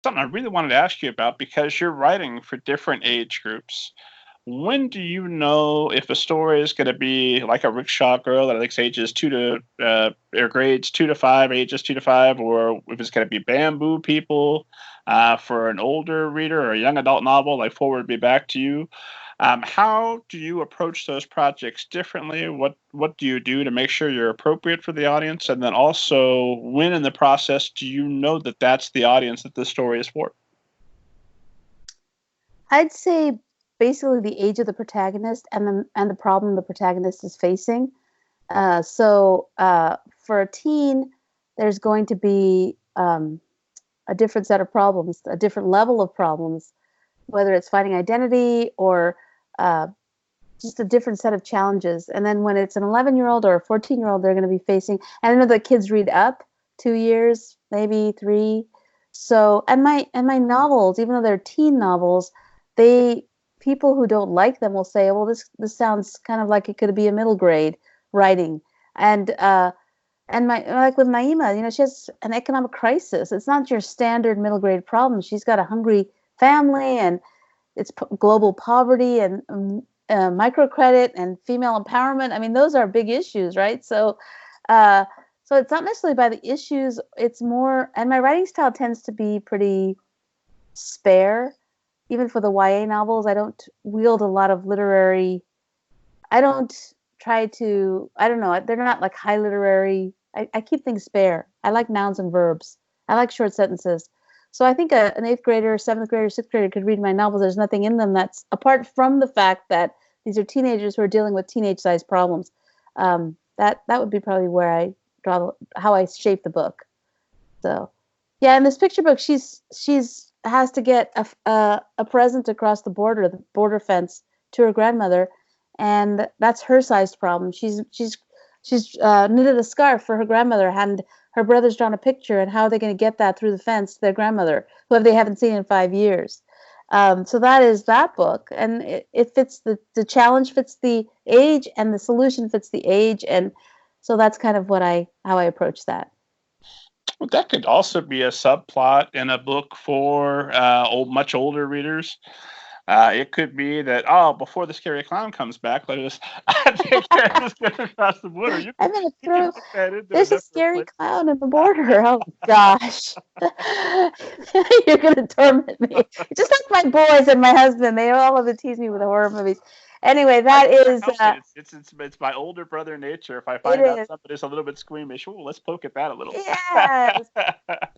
something I really wanted to ask you about because you're writing for different age groups. When do you know if a story is going to be like a Rickshaw Girl that likes ages or grades 2 to 5, ages 2 to 5, or if it's going to be Bamboo People for an older reader or a young adult novel like Forward Be Back to You? How do you approach those projects differently? What do you do to make sure you're appropriate for the audience? And then also, when in the process do you know that that's the audience that this story is for? I'd say basically the age of the protagonist and the problem the protagonist is facing. So for a teen, there's going to be a different set of problems, a different level of problems, whether it's finding identity or just a different set of challenges. And then when it's an 11-year-old or a 14-year-old, they're going to be facing, and I know that kids read up 2 years, maybe 3. So, and my novels, even though they're teen novels, people who don't like them will say, well, this sounds kind of like it could be a middle grade writing. And like with Naima, she has an economic crisis. It's not your standard middle grade problem. She's got a hungry family, and it's global poverty and microcredit and female empowerment. I mean, those are big issues, right? So it's not necessarily by the issues. It's more, and my writing style tends to be pretty spare. Even for the YA novels, I don't wield a lot of literary. I don't try to. I don't know. They're not like high literary. I keep things spare. I like nouns and verbs. I like short sentences. So I think an 8th grader, 7th grader, 6th grader could read my novels. There's nothing in them that's apart from the fact that these are teenagers who are dealing with teenage-sized problems. That would be probably where I draw how I shape the book. So, yeah, in this picture book, she's has to get a present across the border fence to her grandmother, and that's her sized problem. She's knitted a scarf for her grandmother, and her brother's drawn a picture, and how are they going to get that through the fence to their grandmother, who they haven't seen in 5 years? So that is that book, and it fits the challenge fits the age, and the solution fits the age, and so that's kind of how I approach that. Well, that could also be a subplot in a book for much older readers. It could be that, before the scary clown comes back, let us take care of this kid across the border. I'm going to throw. There's a scary clown in the border. Oh gosh, you're going to torment me. Just like my boys and my husband, they all love to tease me with horror movies. Anyway, that is. It's my older brother nature. If I find out somebody's a little bit squeamish, let's poke at that a little. Yes.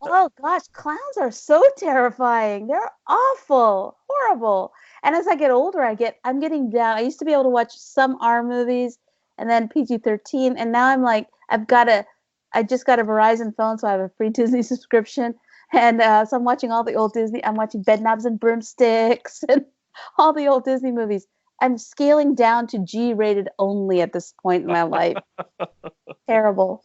Oh gosh, clowns are so terrifying. They're awful, horrible. And as I get older, I'm getting down. I used to be able to watch some R movies and then PG-13, and now I'm like, I just got a Verizon phone, so I have a free Disney subscription, and so I'm watching all the old Disney. I'm watching Bedknobs and Broomsticks and all the old Disney movies. I'm scaling down to G-rated only at this point in my life. Terrible.